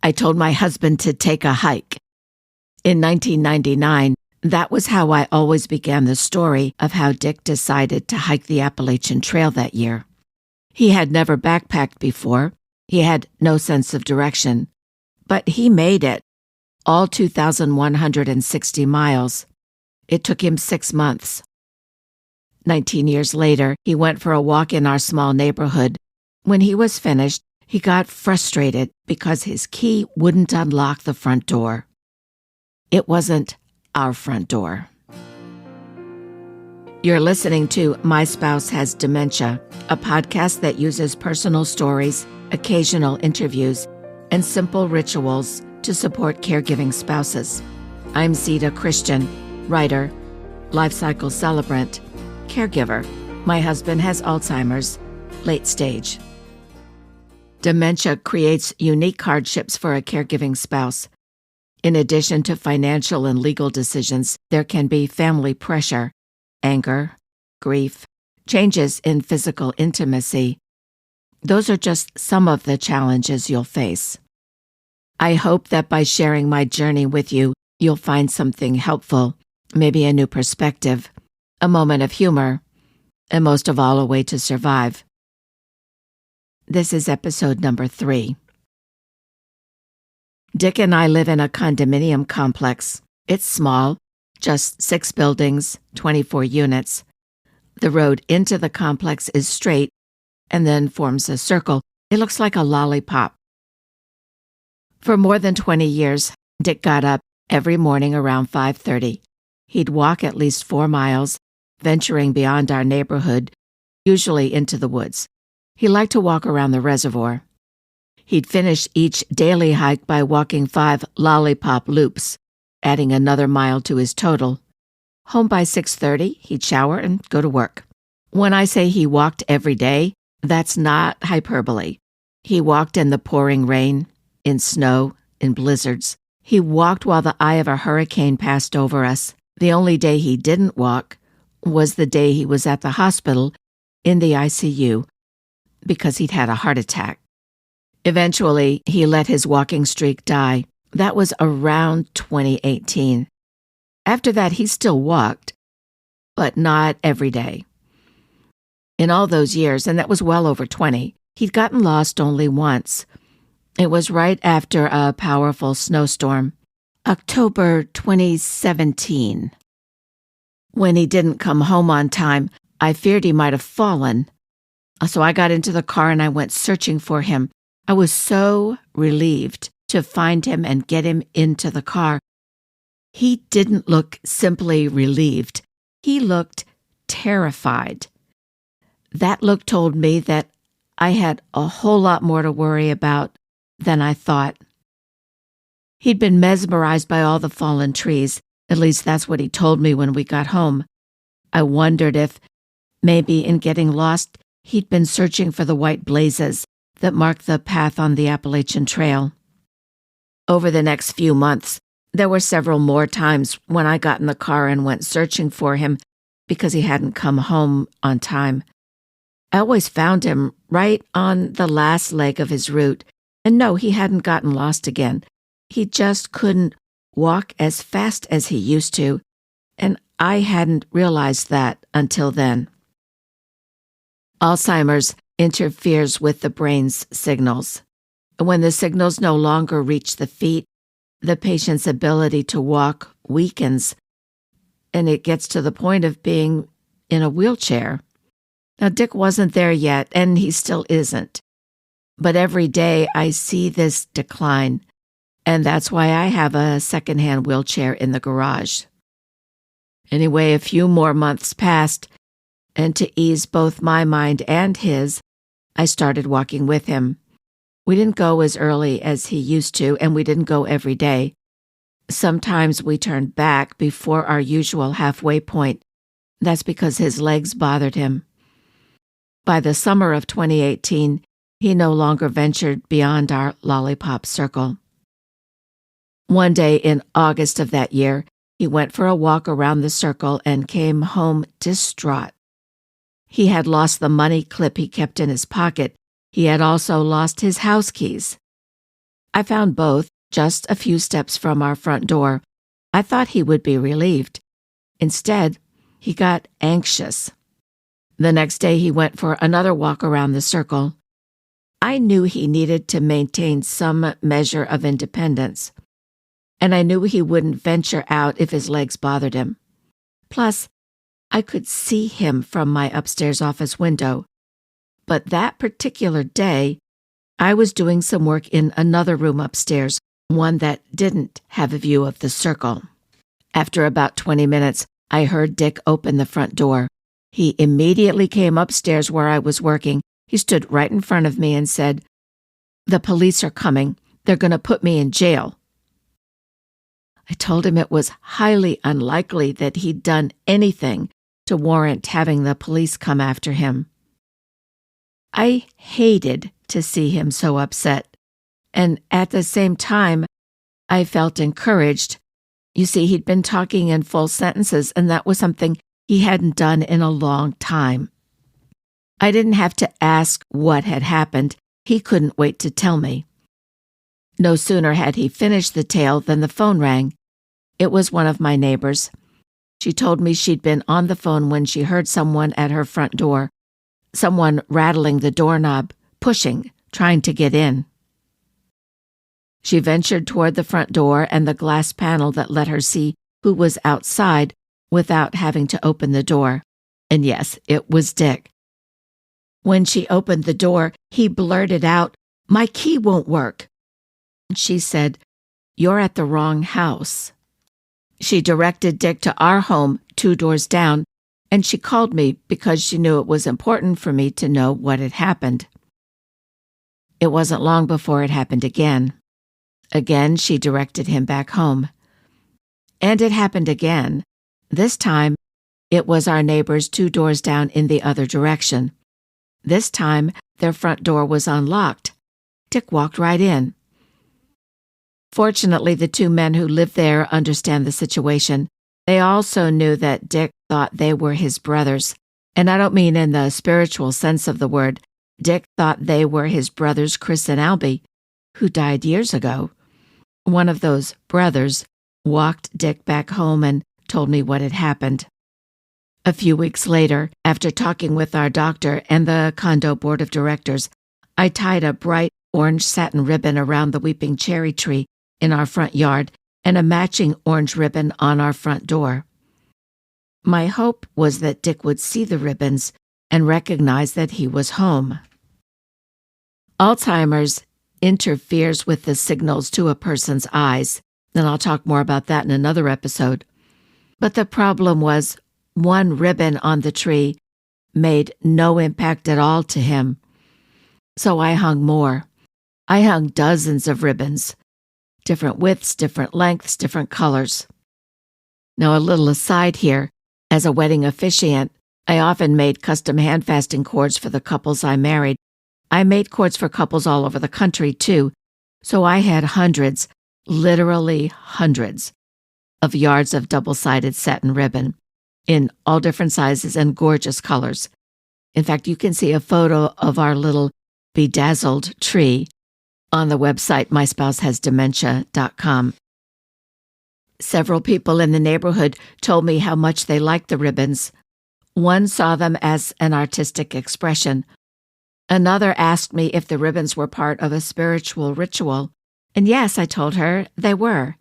I told my husband to take a hike. In 1999, that was how I always began the story of how Dick decided to hike the Appalachian Trail that year. He had never backpacked before. He had no sense of direction. But he made it, all 2,160 miles. It took him 6 months. 19 years later, he went for a walk in our small neighborhood. When he was finished, he got frustrated because his key wouldn't unlock the front door. It wasn't our front door. You're listening to My Spouse Has Dementia, a podcast that uses personal stories, occasional interviews, and simple rituals to support caregiving spouses. I'm Zita Christian, writer, life cycle celebrant, caregiver. My husband has Alzheimer's, late stage. Dementia creates unique hardships for a caregiving spouse. In addition to financial and legal decisions, there can be family pressure, anger, grief, changes in physical intimacy. Those are just some of the challenges you'll face. I hope that by sharing my journey with you, you'll find something helpful, maybe a new perspective, a moment of humor, and most of all, a way to survive. This is episode number 3. Dick and I live in a condominium complex. It's small, just 6 buildings, 24 units. The road into the complex is straight and then forms a circle. It looks like a lollipop. For more than 20 years, Dick got up every morning around 5:30. He'd walk at least 4 miles, venturing beyond our neighborhood, usually into the woods. He liked to walk around the reservoir. He'd finish each daily hike by walking 5 lollipop loops, adding another mile to his total. Home by 6:30, he'd shower and go to work. When I say he walked every day, that's not hyperbole. He walked in the pouring rain, in snow, in blizzards. He walked while the eye of a hurricane passed over us. The only day he didn't walk was the day he was at the hospital in the ICU because he'd had a heart attack. Eventually, he let his walking streak die. That was around 2018. After that, he still walked, but not every day. In all those years, and that was well over 20, he'd gotten lost only once. It was right after a powerful snowstorm, October 2017. When he didn't come home on time, I feared he might have fallen. So I got into the car and I went searching for him. I was so relieved to find him and get him into the car. He didn't look simply relieved. He looked terrified. That look told me that I had a whole lot more to worry about than I thought. He'd been mesmerized by all the fallen trees. At least that's what he told me when we got home. I wondered if, maybe in getting lost, he'd been searching for the white blazes that marked the path on the Appalachian Trail. Over the next few months, there were several more times when I got in the car and went searching for him because he hadn't come home on time. I always found him right on the last leg of his route, and no, he hadn't gotten lost again. He just couldn't walk as fast as he used to, and I hadn't realized that until then. Alzheimer's interferes with the brain's signals. When the signals no longer reach the feet, the patient's ability to walk weakens, and it gets to the point of being in a wheelchair. Now, Dick wasn't there yet, and he still isn't. But every day I see this decline, and that's why I have a secondhand wheelchair in the garage. Anyway, a few more months passed, and to ease both my mind and his, I started walking with him. We didn't go as early as he used to, and we didn't go every day. Sometimes we turned back before our usual halfway point. That's because his legs bothered him. By the summer of 2018, he no longer ventured beyond our lollipop circle. One day in August of that year, he went for a walk around the circle and came home distraught. He had lost the money clip he kept in his pocket. He had also lost his house keys. I found both just a few steps from our front door. I thought he would be relieved. Instead, he got anxious. The next day, he went for another walk around the circle. I knew he needed to maintain some measure of independence, and I knew he wouldn't venture out if his legs bothered him. Plus, I could see him from my upstairs office window. But that particular day, I was doing some work in another room upstairs, one that didn't have a view of the circle. After about 20 minutes, I heard Dick open the front door. He immediately came upstairs where I was working. He stood right in front of me and said, "The police are coming. They're going to put me in jail." I told him it was highly unlikely that he'd done anything to warrant having the police come after him. I hated to see him so upset, and at the same time, I felt encouraged. You see, he'd been talking in full sentences, and that was something he hadn't done in a long time. I didn't have to ask what had happened. He couldn't wait to tell me. No sooner had he finished the tale than the phone rang. It was one of my neighbors. She told me she'd been on the phone when she heard someone at her front door, someone rattling the doorknob, pushing, trying to get in. She ventured toward the front door and the glass panel that let her see who was outside without having to open the door. And yes, it was Dick. When she opened the door, he blurted out, "My key won't work." She said, "You're at the wrong house." She directed Dick to our home 2 doors down, and she called me because she knew it was important for me to know what had happened. It wasn't long before it happened again. Again, she directed him back home. And it happened again. This time, it was our neighbors 2 doors down in the other direction. This time, their front door was unlocked. Dick walked right in. Fortunately, the 2 men who lived there understand the situation. They also knew that Dick thought they were his brothers. And I don't mean in the spiritual sense of the word. Dick thought they were his brothers Chris and Albie, who died years ago. One of those brothers walked Dick back home and told me what had happened. A few weeks later, after talking with our doctor and the condo board of directors, I tied a bright orange satin ribbon around the weeping cherry tree in our front yard and a matching orange ribbon on our front door. My hope was that Dick would see the ribbons and recognize that he was home. Alzheimer's interferes with the signals to a person's eyes, and I'll talk more about that in another episode. But the problem was, one ribbon on the tree made no impact at all to him. So I hung more. I hung dozens of ribbons. Different widths, different lengths, different colors. Now, a little aside here, as a wedding officiant, I often made custom hand-fasting cords for the couples I married. I made cords for couples all over the country, too, so I had hundreds, literally hundreds, of yards of double-sided satin ribbon in all different sizes and gorgeous colors. In fact, you can see a photo of our little bedazzled tree on the website myspouseHasDementia.com. Several people in the neighborhood told me how much they liked the ribbons. One saw them as an artistic expression. Another asked me if the ribbons were part of a spiritual ritual. And yes, I told her, they were.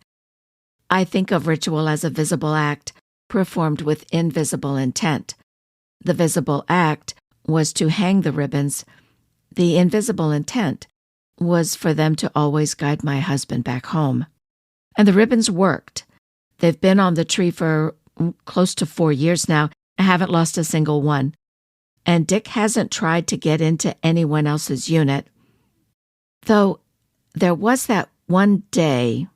I think of ritual as a visible act performed with invisible intent. The visible act was to hang the ribbons. The invisible intent was for them to always guide my husband back home. And the ribbons worked. They've been on the tree for close to 4 years now. I haven't lost a single one. And Dick hasn't tried to get into anyone else's unit. Though there was that one day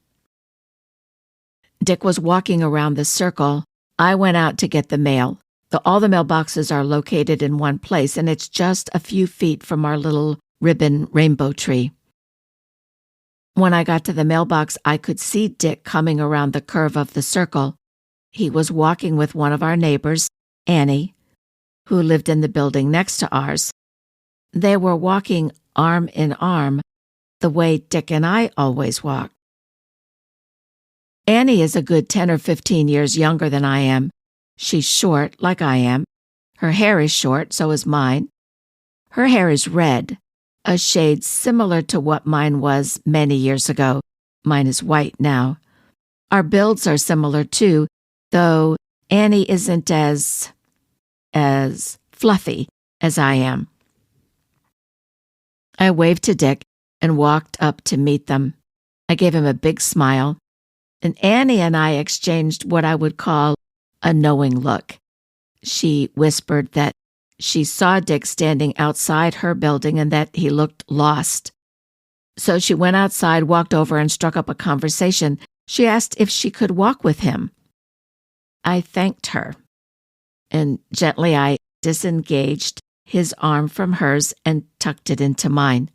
Dick was walking around the circle. I went out to get the mail. All the mailboxes are located in one place, and it's just a few feet from our little ribbon rainbow tree. When I got to the mailbox, I could see Dick coming around the curve of the circle. He was walking with one of our neighbors, Annie, who lived in the building next to ours. They were walking arm in arm, the way Dick and I always walk. Annie is a good 10 or 15 years younger than I am. She's short, like I am. Her hair is short, so is mine. Her hair is red, a shade similar to what mine was many years ago. Mine is white now. Our builds are similar too, though Annie isn't as fluffy as I am. I waved to Dick and walked up to meet them. I gave him a big smile, and Annie and I exchanged what I would call a knowing look. She whispered that she saw Dick standing outside her building and that he looked lost. So she went outside, walked over, and struck up a conversation. She asked if she could walk with him. I thanked her, and gently I disengaged his arm from hers and tucked it into mine.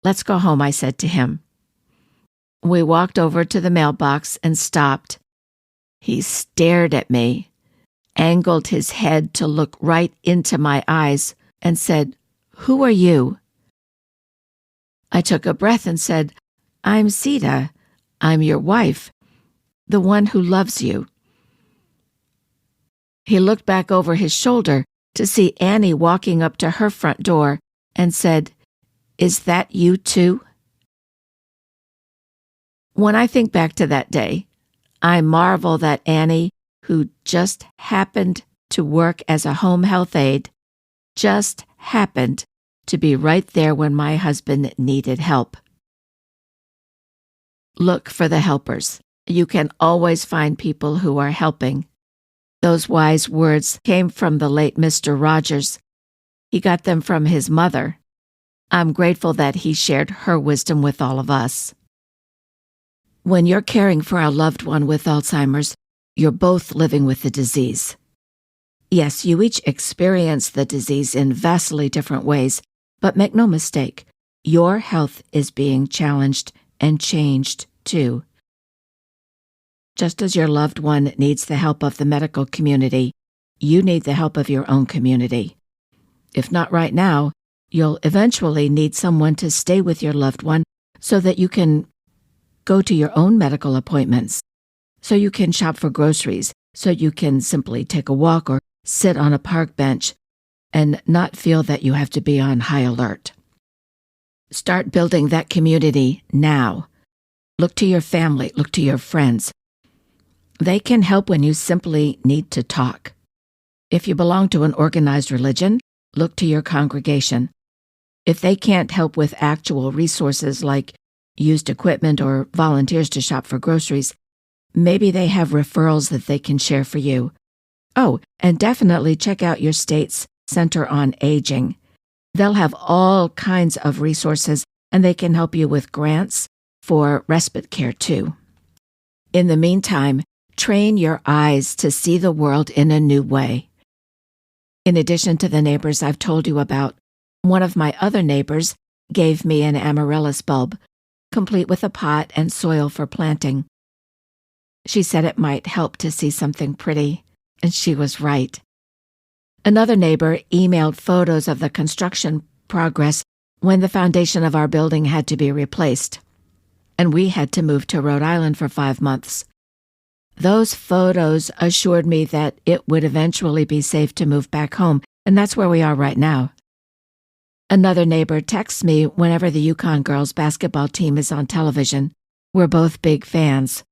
"Let's go home," I said to him. We walked over to the mailbox and stopped. He stared at me, angled his head to look right into my eyes, and said, "Who are you?" I took a breath and said, "I'm Sita. I'm your wife, the one who loves you." He looked back over his shoulder to see Annie walking up to her front door and said, "Is that you too?" When I think back to that day, I marvel that Annie, who just happened to work as a home health aide, just happened to be right there when my husband needed help. Look for the helpers. You can always find people who are helping. Those wise words came from the late Mr. Rogers. He got them from his mother. I'm grateful that he shared her wisdom with all of us. When you're caring for a loved one with Alzheimer's, you're both living with the disease. Yes, you each experience the disease in vastly different ways, but make no mistake, your health is being challenged and changed too. Just as your loved one needs the help of the medical community, you need the help of your own community. If not right now, you'll eventually need someone to stay with your loved one so that you can go to your own medical appointments, so you can shop for groceries, so you can simply take a walk or sit on a park bench and not feel that you have to be on high alert. Start building that community now. Look to your family, look to your friends. They can help when you simply need to talk. If you belong to an organized religion, look to your congregation. If they can't help with actual resources like used equipment or volunteers to shop for groceries, maybe they have referrals that they can share for you. Oh, and definitely check out your state's Center on Aging. They'll have all kinds of resources, and they can help you with grants for respite care too. In the meantime, train your eyes to see the world in a new way. In addition to the neighbors I've told you about, one of my other neighbors gave me an amaryllis bulb, complete with a pot and soil for planting. She said it might help to see something pretty, and she was right. Another neighbor emailed photos of the construction progress when the foundation of our building had to be replaced, and we had to move to Rhode Island for 5 months. Those photos assured me that it would eventually be safe to move back home, and that's where we are right now. Another neighbor texts me whenever the Yukon girls' basketball team is on television. We're both big fans.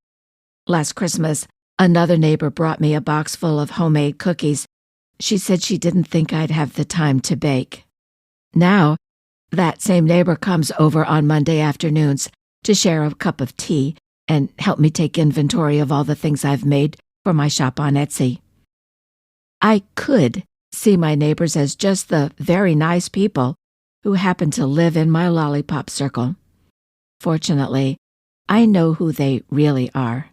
Last Christmas, another neighbor brought me a box full of homemade cookies. She said she didn't think I'd have the time to bake. Now, that same neighbor comes over on Monday afternoons to share a cup of tea and help me take inventory of all the things I've made for my shop on Etsy. I could see my neighbors as just the very nice people who happen to live in my lollipop circle. Fortunately, I know who they really are.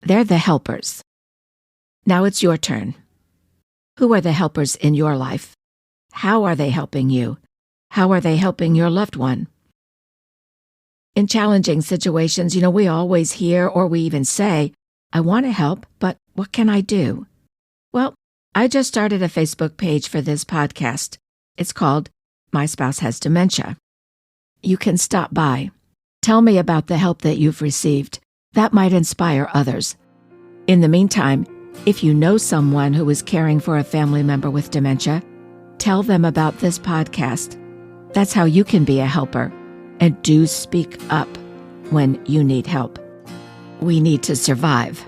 They're the helpers. Now it's your turn. Who are the helpers in your life? How are they helping you? How are they helping your loved one? In challenging situations, we always hear or we even say, "I want to help, but what can I do?" Well, I just started a Facebook page for this podcast. It's called My Spouse Has Dementia. you can stop by. Tell me about the help that you've received. That might inspire others. In the meantime, if you know someone who is caring for a family member with dementia, tell them about this podcast. That's how you can be a helper. And do speak up when you need help. We need to survive.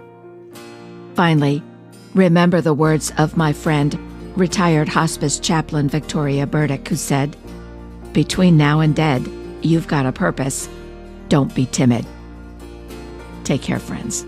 Finally, remember the words of my friend, retired hospice chaplain Victoria Burdick, who said, "Between now and dead, you've got a purpose. Don't be timid." Take care, friends.